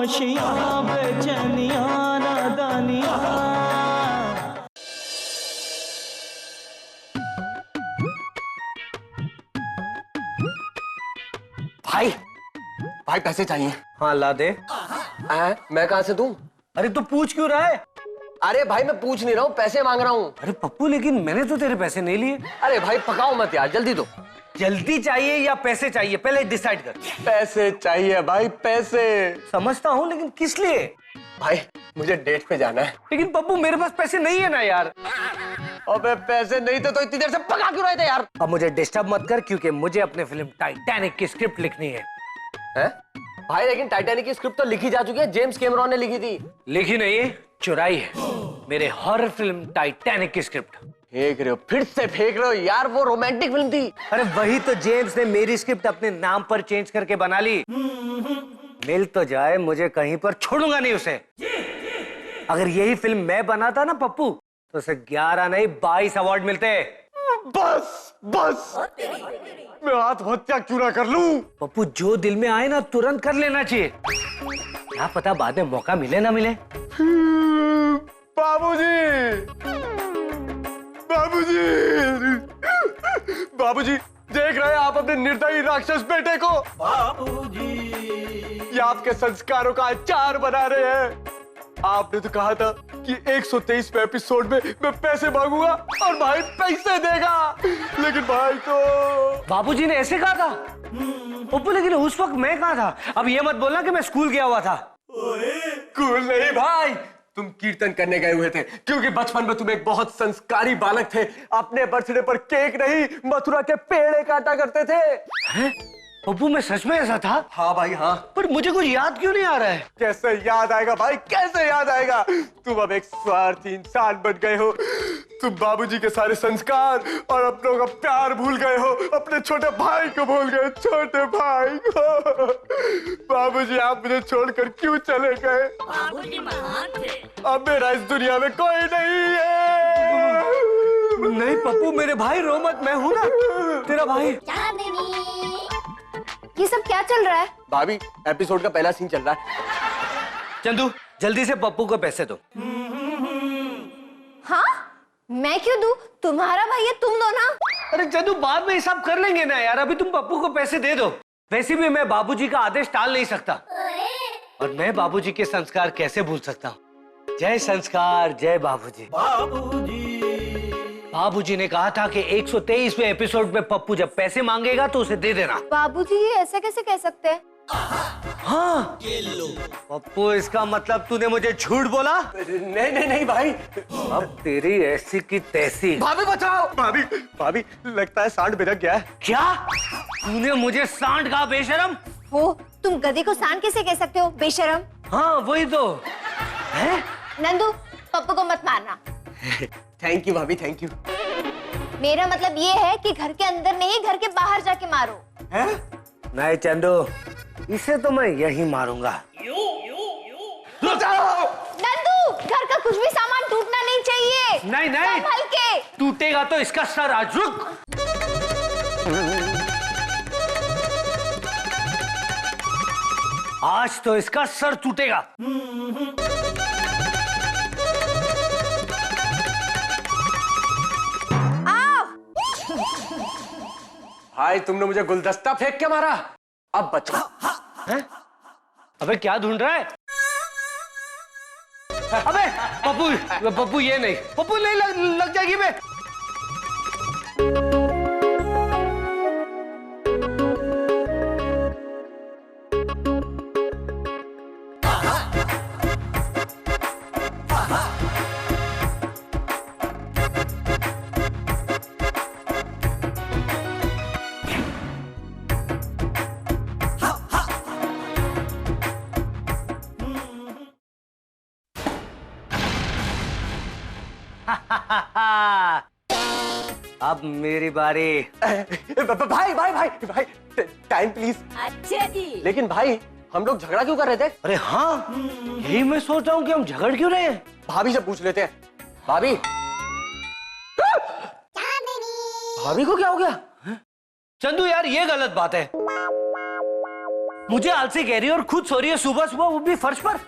खामोशियां बेचैनियां नादानियां। भाई भाई पैसे चाहिए। हाँ ला दे। मैं कहां से दूं? अरे तू पूछ क्यों रहा है? अरे भाई मैं पूछ नहीं रहा हूँ, पैसे मांग रहा हूँ। अरे पप्पू लेकिन मैंने तो तेरे पैसे नहीं लिए। अरे भाई पकाओ मत यार, जल्दी दो। जल्दी चाहिए या पैसे चाहिए पहले डिसाइड कर। पैसे चाहिए भाई, पैसे। समझता हूँ लेकिन किस लिए? भाई मुझे डेट पे जाना है। लेकिन पप्पू मेरे पास पैसे नहीं है ना यार। अबे पैसे नहीं थे तो इतनी देर से पका क्यों रहे थे यार? अब मुझे डिस्टर्ब मत कर क्योंकि मुझे अपने फिल्म टाइटैनिक की स्क्रिप्ट लिखनी है। हैं? भाई लेकिन टाइटैनिक की स्क्रिप्ट तो लिखी जा चुकी है, जेम्स कैमरॉन ने लिखी थी। लिखी नहीं है, चुराई है मेरे हॉरर फिल्म टाइटैनिक की स्क्रिप्ट। फेंक रहे हो, फिर से फेंक रहे हो यार, वो रोमांटिक फिल्म थी। अरे वही तो जेम्स ने मेरी स्क्रिप्ट अपने नाम पर चेंज करके बना ली। मिल तो जाए, मुझे कहीं पर छोड़ूंगा नहीं उसे। अगर यही फिल्म मैं बनाता ना पप्पू तो उसे 11 नहीं 22 अवार्ड मिलते। बस बस, मैं आत्महत्या क्यों ना कर लूं? पप्पू जो दिल में आए ना तुरंत कर लेना चाहिए, क्या पता बाद में मौका मिले ना मिले। बाबूजी, बाबूजी, बाबूजी देख रहे हैं आप अपने निर्दयी राक्षस बेटे को? बाबूजी ये आपके संस्कारों का अचार बना रहे हैं। आपने तो कहा था कि 123वें एपिसोड में मैं पैसे मांगूंगा और भाई पैसे देगा, लेकिन भाई तो बाबूजी ने ऐसे कहा था पप्पू, लेकिन उस वक्त मैं कहाँ था? अब ये मत बोलना कि मैं स्कूल गया हुआ था। स्कूल नहीं भाई, तुम कीर्तन करने गए हुए थे, क्योंकि बचपन में तुम एक बहुत संस्कारी बालक थे। अपने बर्थडे पर केक नहीं मथुरा के पेड़े काटा करते थे। हैं? पप्पू मैं सच में ऐसा था? हाँ भाई हाँ। पर मुझे कुछ याद क्यों नहीं आ रहा है? कैसे याद आएगा भाई, कैसे याद आएगा? तुम अब एक स्वार्थी इंसान बन गए हो। तुम बाबूजी के सारे संस्कार और अपनों का प्यार भूल गए हो, अपने छोटे भाई को भूल गए, छोटे भाई को। बाबूजी आप मुझे छोड़कर क्यों चले गए? बाबूजी महान थे। अब मेरा इस दुनिया में कोई नहीं है। नहीं पप्पू मेरे भाई रो मत, मैं हूं ना तेरा भाई। ये सब क्या चल रहा है? भाभी एपिसोड का पहला सीन चल रहा है। चंदू जल्दी से पप्पू को पैसे दो। हाँ मैं क्यों दूं? तुम्हारा भाई है, तुम दो ना। अरे चंदू बाद में हिसाब कर लेंगे ना यार, अभी तुम पप्पू को पैसे दे दो। वैसे भी मैं बाबूजी का आदेश टाल नहीं सकता, और मैं बाबूजी के संस्कार कैसे भूल सकता हूँ। जय संस्कार जय बाबूजी। बाबूजी ने कहा था कि 123वें एपिसोड में पप्पू जब पैसे मांगेगा तो उसे दे देना। बाबूजी ये ऐसे कैसे कह सकते हैं? हाँ पप्पू इसका मतलब तूने मुझे झूठ बोला? नहीं नहीं नहीं भाई। अब तेरी ऐसी की तैसी। भाभी बचाओ, भाभी भाभी लगता है सांड बिरक गया है। क्या तूने मुझे सांड कहा बेशरम? हो तुम गधे को सांड कैसे कह सकते हो बेशरम? हाँ वही तो है। नंदू पप्पू को मत मारना। थैंक यू भाभी, थैंक यू। मेरा मतलब ये है कि घर के अंदर नहीं घर के बाहर जाके मारो। हैं? नहीं चंदू इसे तो मैं यही मारूंगा। बचाओ! नंदू घर का कुछ भी सामान टूटना नहीं चाहिए। नहीं नहीं संभल के। टूटेगा तो इसका सर आज। रुक आज तो इसका सर टूटेगा। भाई तुमने मुझे गुलदस्ता फेंक के मारा, अब बचाओ। हैं? अबे क्या ढूंढ रहा है? अबे पप्पू पप्पू ये नहीं, पप्पू नहीं लग जाएगी बे। अब मेरी बारी। भाई भाई भाई भाई टाइम प्लीज। अच्छा जी। लेकिन भाई हम लोग झगड़ा क्यों कर रहे थे? अरे हाँ यही मैं सोच रहा हूँ कि हम झगड़ क्यों रहे हैं। भाभी से पूछ लेते हैं। भाभी भाभी को क्या हो गया? चंदू यार ये गलत बात है। मुझे आलसी कह रही है और खुद सो रही है सुबह सुबह, वो भी फर्श पर।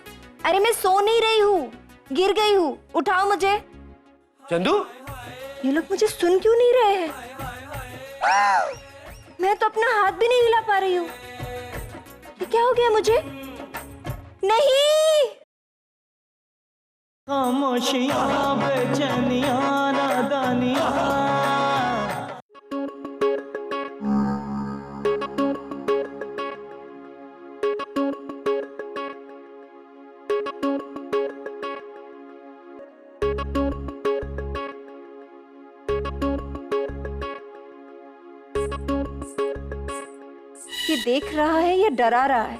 अरे मैं सो नहीं रही हूँ, गिर गई हूँ, उठाओ मुझे। चंदू, ये लोग मुझे सुन क्यों नहीं रहे हैं? मैं तो अपना हाथ भी नहीं हिला पा रही हूँ। ये क्या हो गया मुझे? नहीं, खामोशियां बेचैनियां नादानियां। ये देख रहा है या डरा रहा है?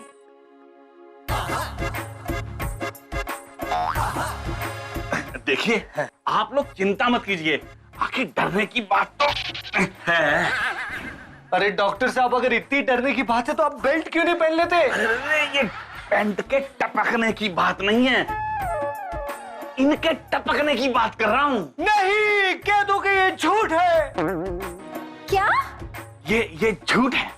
देखिए, आप लोग चिंता मत कीजिए, आखिर डरने की बात तो है। अरे डॉक्टर साहब, अगर इतनी डरने की बात है तो आप बेल्ट क्यों नहीं पहन लेते? अरे ये पैंट के टपकने की बात नहीं है, इनके टपकने की बात कर रहा हूँ। नहीं, कह दो कि ये झूठ है। क्या? ये झूठ है।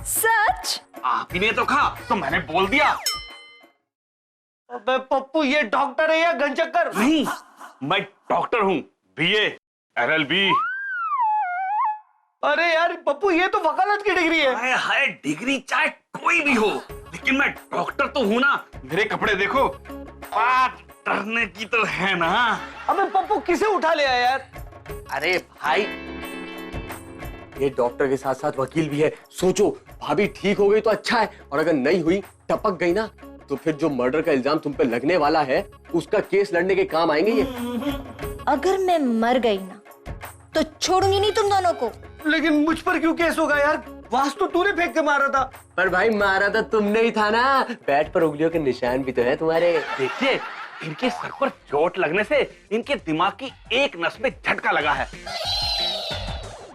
सच? आप ही ने तो कहा तो मैंने बोल दिया। अबे पप्पू, ये डॉक्टर है या गंचक्कर? नहीं, मैं डॉक्टर हूँ, बीए LLB। अरे यार पप्पू, ये तो वकालत की डिग्री है। हाय हाय, डिग्री चाहे कोई भी हो, लेकिन मैं डॉक्टर तो हूँ ना। मेरे कपड़े देखो, बात डरने की तो है ना। अबे पप्पू, किसे उठा ले आया यार? अरे भाई, ये डॉक्टर के साथ साथ वकील भी है। सोचो, भाभी ठीक हो गई तो अच्छा है, और अगर नहीं हुई, टपक गई ना, तो फिर जो मर्डर का इल्जाम तुम पे लगने वाला है, उसका केस लड़ने के काम आएंगे ये। अगर मैं मर गई ना, तो छोड़ूंगी नहीं तुम दोनों को। लेकिन मुझ पर क्यों केस होगा यार? वास तो तूने फेंक के मारा था। पर भाई, मारा तो तुमने ही था ना। बैट पर उंगलियों के निशान भी तो है तुम्हारे। देखिए, इनके सर पर चोट लगने से इनके दिमाग की एक नस में झटका लगा है,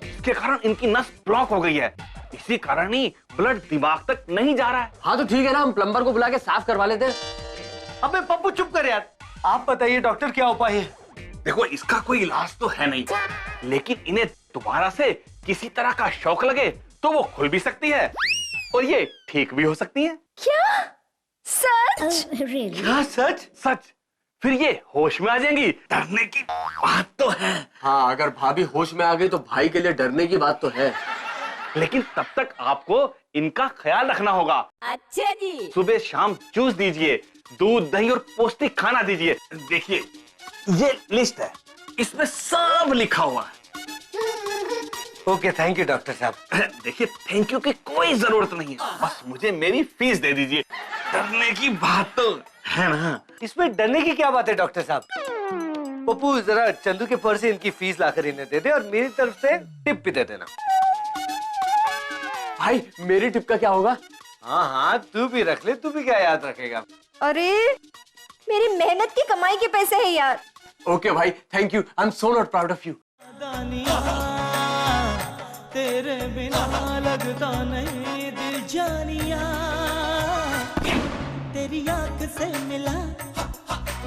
इसके कारण इनकी नस ब्लॉक हो गई है। इसी कारण ही ब्लड दिमाग तक नहीं जा रहा है। हाँ तो ठीक है ना, हम प्लम्बर को बुला के साफ करवा लेते हैं। अबे पप्पू चुप कर यार। आप बताइए डॉक्टर, क्या उपाय है? देखो, इसका कोई इलाज तो है नहीं, लेकिन इन्हें दोबारा से किसी तरह का शौक लगे तो वो खुल भी सकती है और ये ठीक भी हो सकती है। क्या? सच? क्या सच? सच। फिर ये होश में आ जाएंगी। डरने की बात तो है। हाँ, अगर भाभी होश में आ गई तो भाई के लिए डरने की बात तो है। लेकिन तब तक आपको इनका ख्याल रखना होगा। अच्छा जी। सुबह शाम जूस दीजिए, दूध दही और पौष्टिक खाना दीजिए। देखिए, ये लिस्ट है, इसमें सब लिखा हुआ है। ओके, थैंक यू डॉक्टर साहब। देखिए, थैंक यू की कोई जरूरत नहीं है, बस मुझे मेरी फीस दे दीजिए। डरने की बात तो है ना। इसमें डरने की क्या बात है डॉक्टर साहब? पप्पू, जरा चंदू के पर्स से इनकी फीस लाकर इन्हें दे दे और मेरी तरफ से टिप भी दे देना। भाई, मेरी टिप का क्या होगा? हाँ हाँ, तू भी रख ले, तू भी क्या याद रखेगा? अरे, मेरी मेहनत की कमाई के पैसे हैं यार। ओके भाई, thank you. I am so not proud of you. तेरे बिना लगता नहीं दिल जानिया। तेरी आंख से मिला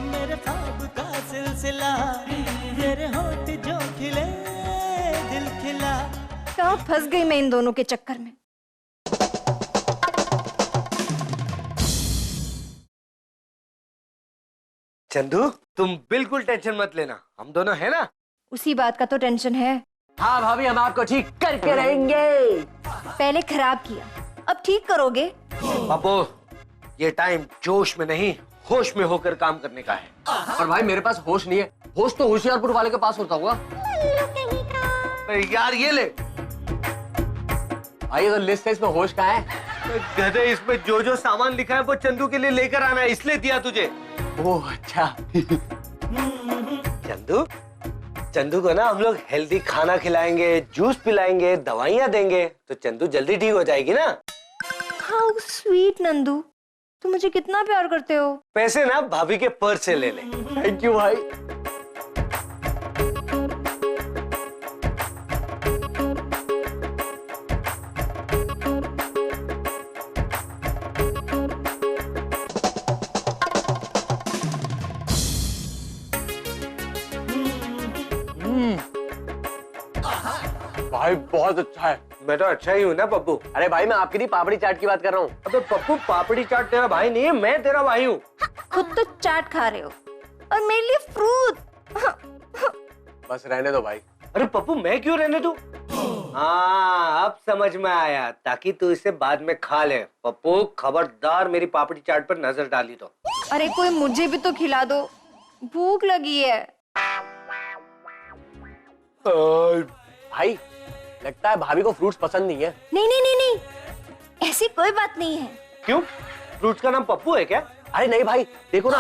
मेरे ख्वाब का सिलसिला। तेरे होठ जो खिले दिल खिला। क्या फंस गई मैं इन दोनों के चक्कर में। चंदू, तुम बिल्कुल टेंशन मत लेना, हम दोनों है ना। उसी बात का तो टेंशन है। हाँ भाभी, हम आपको ठीक करके रहेंगे। पहले खराब किया, अब ठीक करोगे। पप्पू, ये टाइम जोश में नहीं, होश में होकर काम करने का है। और भाई, मेरे पास होश नहीं है। होश तो होशियारपुर वाले के पास होता होगा। यार ये ले। भाई, ये तो लिस्ट है, इसमें होश कहाँ है? गधे, इसमें जो जो सामान लिखा है वो चंदू के लिए लेकर आना है, इसलिए दिया तुझे। ओह अच्छा। चंदू को ना हम लोग हेल्दी खाना खिलाएंगे, जूस पिलाएंगे, दवाइयाँ देंगे, तो चंदू जल्दी ठीक हो जाएगी ना। हाउ स्वीट नंदू, तुम मुझे कितना प्यार करते हो। पैसे ना भाभी के पर्स से ले ले। थैंक यू भाई। भाई बहुत अच्छा है। मैं तो अच्छा ही हूँ ना पप्पू। अरे भाई मैं आपकी नहीं पापड़ी चाट की बात कर रहा हूँ। अबे पप्पू, पापड़ी चाट तेरा भाई नहीं है, मैं तेरा भाई हूँ। खुद तो चाट खा रहे हो और मेरे लिए फ्रूट। बस रहने दो भाई। अरे पप्पू, मैं क्यों रहने दूं? हाँ, अब समझ में आया, ताकि तू इसे बाद में खा ले। पप्पू खबरदार मेरी पापड़ी चाट पर नजर डाली तो। अरे कोई मुझे भी तो खिला दो, भूख लगी है। भाई लगता है भाभी को फ्रूट्स पसंद नहीं है। नहीं नहीं नहीं नहीं, ऐसी कोई बात नहीं है। क्यों? फ्रूट्स का नाम पप्पू है क्या? अरे नहीं भाई, देखो ना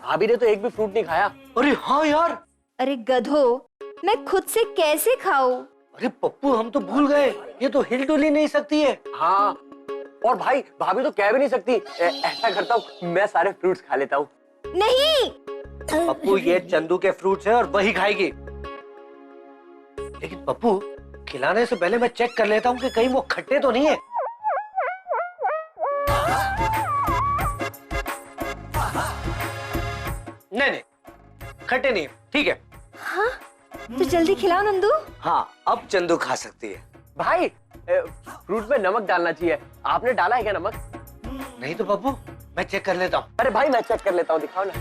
भाभी ने तो एक भी फ्रूट नहीं खाया। अरे हाँ यार। अरे गधो, मैं खुद से कैसे खाऊं? अरे पप्पू, हम तो भूल गए, ये तो हिल डुल ही नहीं सकती है। हाँ, और भाई भाभी तो कह भी नहीं सकती। ऐसा करता हूँ, मैं सारे फ्रूट्स खा लेता हूँ। नहीं पप्पू, ये चंदू के फ्रूट्स है और वही खाएगी। लेकिन पप्पू, खिलाने से पहले मैं चेक कर लेता हूँ कि कहीं वो खट्टे तो नहीं है। नहीं नहीं, खट्टे नहीं है, ठीक है। हाँ, तो जल्दी खिलाओ नंदू। हाँ, अब चंदू खा सकती है। भाई फ्रूट में नमक डालना चाहिए, आपने डाला है क्या नमक? नहीं तो पप्पू, मैं चेक कर लेता हूँ। अरे भाई मैं चेक कर लेता हूँ, दिखाओ ना।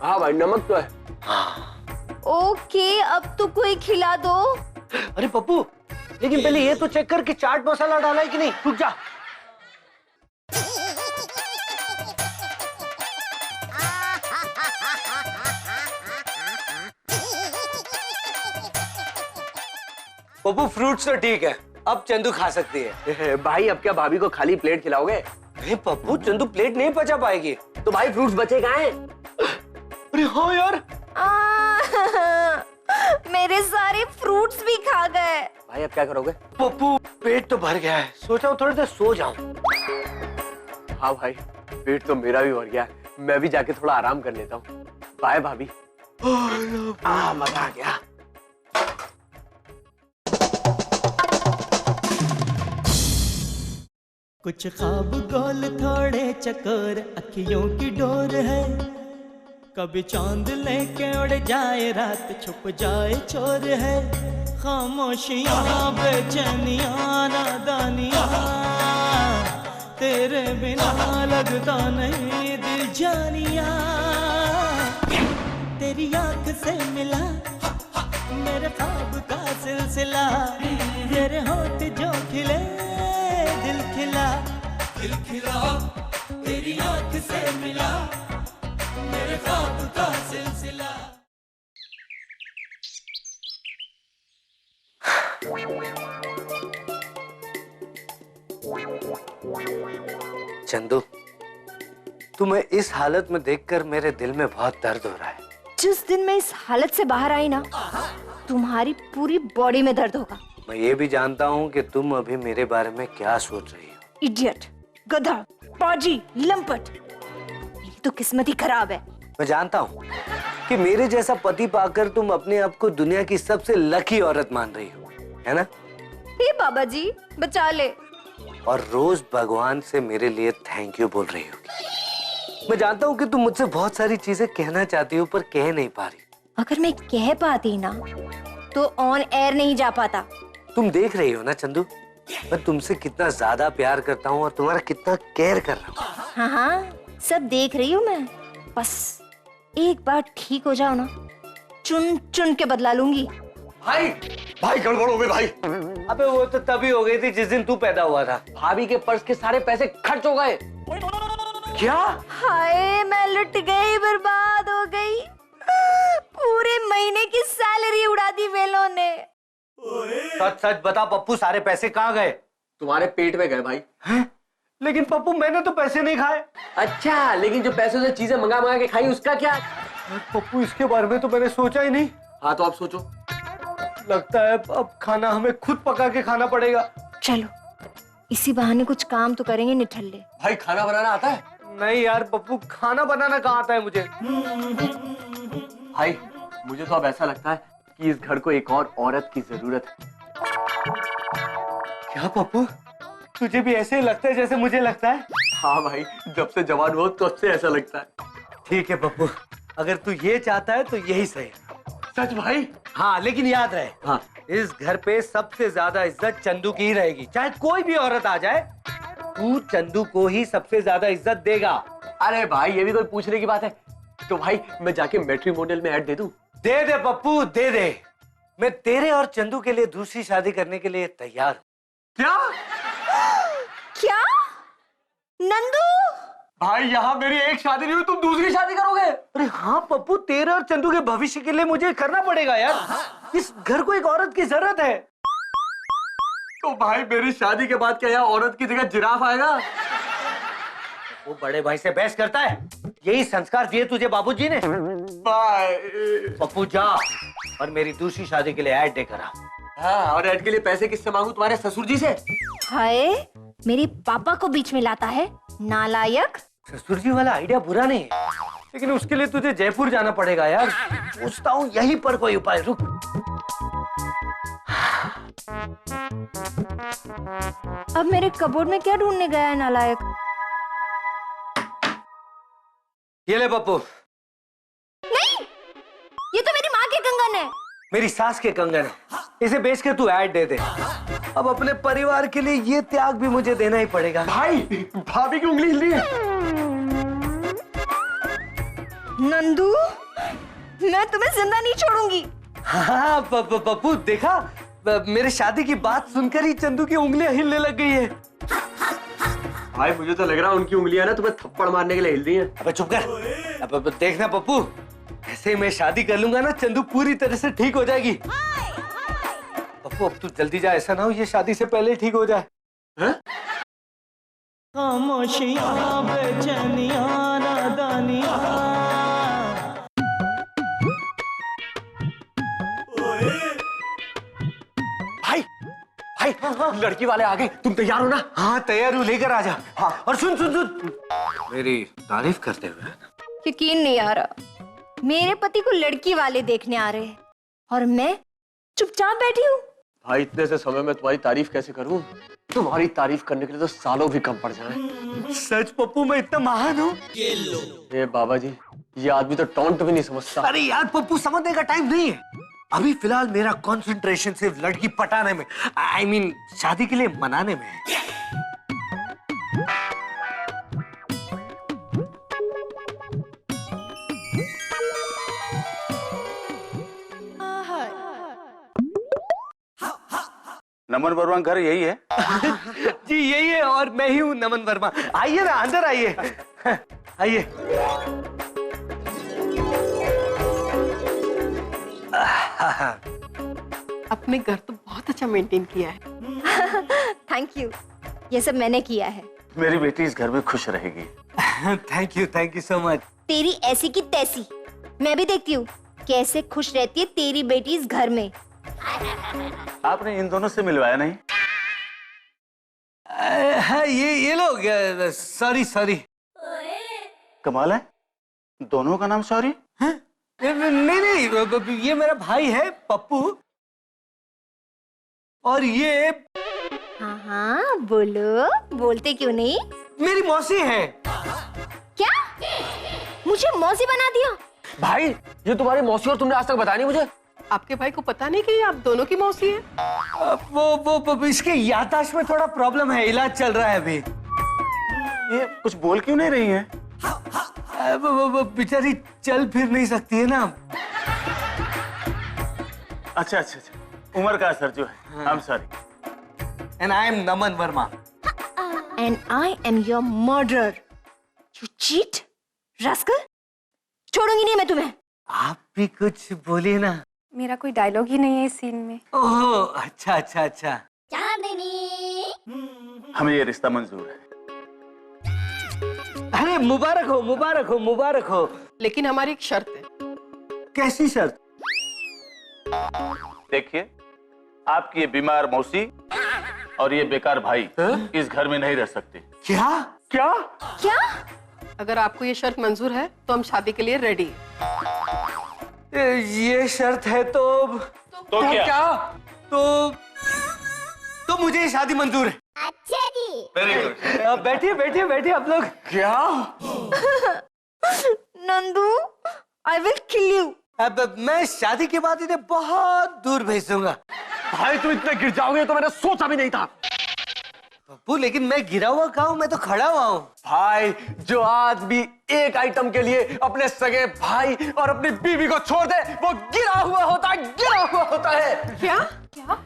हाँ भाई नमक तो है। ओके, अब तो कोई खिला दो। अरे पप्पू, लेकिन पहले ये तो चेक कर कि चाट मसाला डाला है कि नहीं। रुक जा। पप्पू, फ्रूट्स तो ठीक है, अब चंदू खा सकती है। भाई अब क्या भाभी को खाली प्लेट खिलाओगे? नहीं पप्पू, चंदू प्लेट नहीं पचा पाएगी। तो भाई फ्रूट्स बचे कहाँ हैं? अरे हाँ यार। मेरे सारे फ्रूट्स भी खा गए। भाई अब क्या करोगे? पप्पू, पेट तो भर गया है, सोचा हूँ थोड़ी देर सो जाऊं। हाँ भाई, पेट तो मेरा भी भर गया, मैं भी जाके थोड़ा आराम कर लेता हूँ। बाय भाभी। मजा आ गया। कुछ ख्वाब गोल थोड़े चकोर, अखियों की डोर है। कभी चांद लेके उड़ जाए, रात छुप जाए चोर है। खामोशियां बेचैनियां नादानियां, तेरे बिना लगता नहीं दिल जानिया। तेरी आंख से मिला मेरे ख्वाब का सिलसिला, तेरे होठ जो खिले दिल खिला, दिल खिला। तेरी आंख से मिला मेरे ख्वाब का सिलसिला। चंदू, तुम्हें इस हालत में देखकर मेरे दिल में बहुत दर्द हो रहा है। जिस दिन मैं इस हालत से बाहर आई ना, तुम्हारी पूरी बॉडी में दर्द होगा। मैं ये भी जानता हूँ कि तुम अभी मेरे बारे में क्या सोच रही हो। इडियट, गधा, पाजी, लंपट, मेरी तो किस्मत ही खराब है। मैं जानता हूँ कि मेरे जैसा पति पाकर तुम अपने आप को दुनिया की सबसे लकी औरत मान रही हो, है ना? हे बाबा जी, बचा ले। और रोज भगवान से मेरे लिए थैंक यू बोल रही होगी। मैं जानता हूँ कि तुम मुझसे बहुत सारी चीजें कहना चाहती हो पर कह नहीं पा रही। अगर मैं कह पाती ना तो ऑन एयर नहीं जा पाता। तुम देख रही हो ना चंदू, मैं तुमसे कितना ज्यादा प्यार करता हूँ और तुम्हारा कितना केयर कर रहा हूँ। हाँ हाँ, सब देख रही हूँ मैं। बस एक बार ठीक हो जाओ ना, चुन चुन के बदला लूंगी। भाई भाई गड़बड़ हो गई भाई। अबे वो तो तभी हो गई थी जिस दिन तू पैदा हुआ था। भाभी के पर्स के सारे पैसे खर्च हो गए। क्या? हाय, मैं लुट गई, बर्बाद हो गई। पूरे महीने की सैलरी उड़ा दी वेलों ने। सच सच बता पप्पू, सारे पैसे कहाँ गए? तुम्हारे पेट में गए भाई। हैं? लेकिन पप्पू, मैंने तो पैसे नहीं खाए। अच्छा, लेकिन जो पैसों से चीजें मंगा मंगा के खाई उसका क्या? पप्पू, इसके बारे में तो मैंने सोचा ही नहीं। हाँ तो आप सोचो। लगता है अब खाना हमें खुद पका के खाना पड़ेगा। चलो, इसी बहाने कुछ काम तो करेंगे निठल्ले। भाई खाना बनाना आता है? नहीं यार पप्पू, खाना बनाना कहाँ आता है मुझे। भाई मुझे तो अब ऐसा लगता है कि इस घर को एक और औरत की जरूरत है। क्या पप्पू, तुझे भी ऐसे ही लगता है जैसे मुझे लगता है? हाँ भाई, जब से जवान हो तब से ऐसा लगता है। ठीक है पप्पू, अगर तू ये चाहता है तो यही सही। सच भाई? हाँ, लेकिन याद रहे, हाँ। इस घर पे सबसे ज्यादा इज्जत चंदू की ही रहेगी। चाहे कोई भी औरत आ जाए, तू चंदू को ही सबसे ज्यादा इज्जत देगा। अरे भाई, ये भी कोई पूछने की बात है? तो भाई मैं जाके मैट्रिमोनियल में ऐड दे दूं? दे दे पप्पू, दे दे। मैं तेरे और चंदू के लिए दूसरी शादी करने के लिए तैयार हूँ। क्या? क्या नंदू? भाई यहाँ मेरी एक शादी नहीं हुई, तुम दूसरी शादी करोगे? अरे हाँ पप्पू, तेरे और चंदू के भविष्य के लिए मुझे करना पड़ेगा यार। इस घर को एक औरत की जरूरत है। तो भाई मेरी शादी के बाद क्या यहाँ औरत की जगह जिराफ आएगा? वो बड़े भाई से बहस करता है। यही संस्कार दिए तुझे बाबूजी ने। भाई। पप्पू जा और मेरी दूसरी शादी के लिए ऐड दे कर आ। हाँ, और ऐड के लिए पैसे किससे मांगू? तुम्हारे ससुर जी से? हाय, मेरे पापा को बीच में लाता है, नालायक। ससुर जी वाला आइडिया बुरा नहीं है, लेकिन उसके लिए तुझे जयपुर जाना पड़ेगा यार। पूछता हूँ यहीं पर कोई उपाय। रुक। अब मेरे कबोर्ड में क्या ढूंढने गया है नालायक? ये ले पप्पू। नहीं, ये तो मेरी माँ के कंगन है। मेरी सास के कंगन है, इसे बेच के तू ऐड दे दे। अब अपने परिवार के लिए ये त्याग भी मुझे देना ही पड़ेगा। भाई, भाभी की उंगली हिल रही है। नंदू, मैं तुम्हें जिंदा नहीं छोड़ूंगी। हाँ पप्पू, देखा, मेरे शादी की बात सुनकर ही चंदू की उंगलियां हिलने लग गई है। भाई मुझे तो लग रहा है उनकी उंगलियां ना तुम्हें थप्पड़ मारने के लिए हिल रही हैं। अबे चुप कर। अब देखना पप्पू, ऐसे मैं शादी कर लूंगा ना, चंदू पूरी तरह से ठीक हो जाएगी। पप्पू अब तू जल्दी जा, ऐसा ना हो ये शादी से पहले ठीक हो जाए। खामोशियां, बेचैनियां, नादानियां। भाई, लड़की वाले आ गए, तुम तैयार हो ना? हाँ तैयार हूँ, लेकर आ जा। हाँ। और सुन सुन सुन, मेरी तारीफ करते हुए। यकीन नहीं आ रहा, मेरे पति को लड़की वाले देखने आ रहे हैं और मैं चुपचाप बैठी हूँ। भाई इतने से समय में तुम्हारी तारीफ कैसे करूं? तुम्हारी तारीफ करने के लिए तो सालों भी कम पड़ जाएं। सच पप्पू, मैं इतना महान हूँ? ये बाबा जी, ये आदमी तो टॉन्ट भी नहीं समझता। अरे यार पप्पू, समझने का टाइम नहीं है। अभी फिलहाल मेरा कंसंट्रेशन सिर्फ लड़की पटाने में, I mean, शादी के लिए मनाने में है। नमन वर्मा घर यही है? जी यही है, और मैं ही हूँ नमन वर्मा। आइए ना, अंदर आइए। आइए। अपने घर तो बहुत अच्छा मेंटेन किया है। थैंक यू, ये सब मैंने किया है। मेरी बेटी इस घर में खुश रहेगी। Thank you so much. तेरी ऐसी की तैसी, मैं भी देखती हूँ कैसे खुश रहती है तेरी बेटी इस घर में। आपने इन दोनों से मिलवाया नहीं? हाँ, ये लोग, सॉरी। कमाल है, दोनों का नाम सॉरी? नहीं, ये मेरा भाई है पप्पू, और ये हाँ, बोलो, बोलते क्यों नहीं? मेरी मौसी है। क्या? मुझे मौसी बना दिया? भाई, ये तुम्हारी मौसी और तुमने आज तक बताया नहीं मुझे? आपके भाई को पता नहीं कि आप दोनों की मौसी है? वो इसके याददाश्त में थोड़ा प्रॉब्लम है, इलाज चल रहा है अभी। ये कुछ बोल क्यों नहीं रही है? वो बेचारी चल फिर नहीं सकती है ना। अच्छा, उम्र का असर जो है। I'm sorry. And I am Naman Verma. And I am your murderer. You cheat, rascal. छोड़ूंगी नहीं मैं तुम्हें। आप भी कुछ बोलिए ना। मेरा कोई डायलॉग ही नहीं है इस सीन में। ओह, अच्छा। हमें ये रिश्ता मंजूर है। अरे मुबारक हो। लेकिन हमारी एक शर्त है। कैसी शर्त? देखिए, आपकी ये बीमार मौसी और ये बेकार भाई इस घर में नहीं रह सकते। क्या? अगर आपको ये शर्त मंजूर है तो हम शादी के लिए रेडी हैं। ये शर्त है तो क्या? तो मुझे ये शादी मंजूर है। अच्छा जी। Very good. बैठिए आप लोग। क्या? Nandu, I will kill you. अब मैं शादी के बाद इन्हें बहुत दूर भेज दूंगा। भाई तुम इतने गिर जाओगे तो मैंने सोचा भी नहीं था। पप्पू लेकिन मैं गिरा हुआ कहाँ हूँ, मैं तो खड़ा हुआ हूँ। भाई जो आज भी एक आइटम के लिए अपने सगे भाई और अपनी बीवी को छोड़ दे वो गिरा हुआ होता है, गिरा हुआ होता है। क्या क्या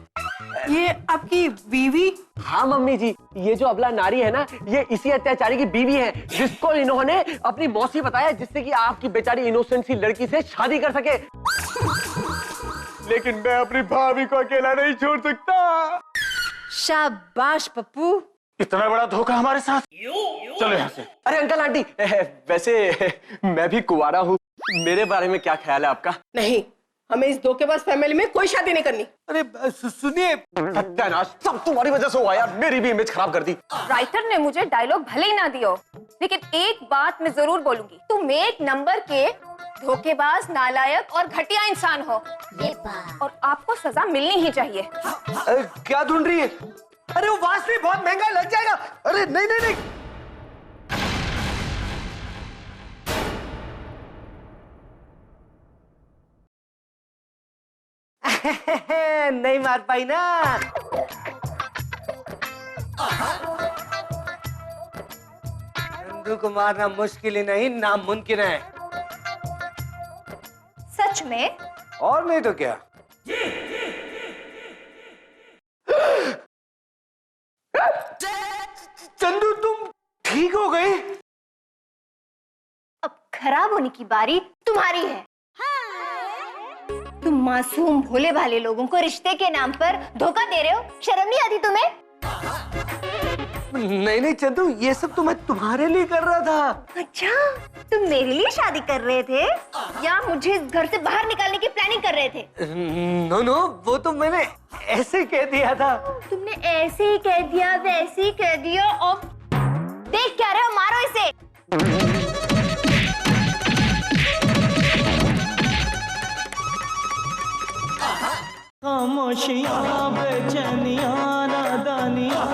ये आपकी बीवी? हाँ मम्मी जी, ये जो अबला नारी है ना, ये इसी अत्याचारी की बीवी है जिसको इन्होंने अपनी मौसी बताया जिससे कि आपकी बेचारी इनोसेंट सी लड़की से शादी कर सके। लेकिन मैं अपनी भाभी को अकेला नहीं छोड़ सकता। शाबाश पप्पू। इतना बड़ा धोखा हमारे साथ। चलो यहाँ से। अरे अंकल आंटी, वैसे मैं भी कुंवारा हूँ, मेरे बारे में क्या ख्याल है आपका? नहीं, हमें इस धोखेबाज फैमिली में कोई शादी नहीं करनी। अरे सुनिए, सत्यानाश, सब तुम्हारी वजह से हुआ यार, मेरी भी इमेज खराब कर दी। राइटर ने मुझे डायलॉग भले ही ना दियो, लेकिन एक बात मैं जरूर बोलूंगी, तुम एक नंबर के धोखेबाज, नालायक और घटिया इंसान हो और आपको सजा मिलनी ही चाहिए। क्या ढूंढ रही है? अरे वो वासवी बहुत महंगा लग जाएगा। अरे नहीं नहीं नहीं, नहीं मार पाई ना। नंदू को मारना मुश्किल ही नहीं नामुमकिन है। सच में? और नहीं तो क्या। चंदू तुम ठीक हो गई? अब खराब होने की बारी तुम्हारी है। तुम मासूम भोले भाले लोगों को रिश्ते के नाम पर धोखा दे रहे हो, शर्म नहीं आती तुम्हें? नहीं नहीं चंदू, ये सब तो मैं तुम्हारे लिए कर रहा था। अच्छा, तुम मेरे लिए शादी कर रहे थे या मुझे इस घर से बाहर निकालने की प्लानिंग कर रहे थे? नो नो, वो तो मैंने ऐसे कह दिया था। तुमने ऐसे ही कह दिया, वैसे ही कह दिया और देख क्या रहे हो, मारो इसे। खामोशियां बेचैनियां नादानियां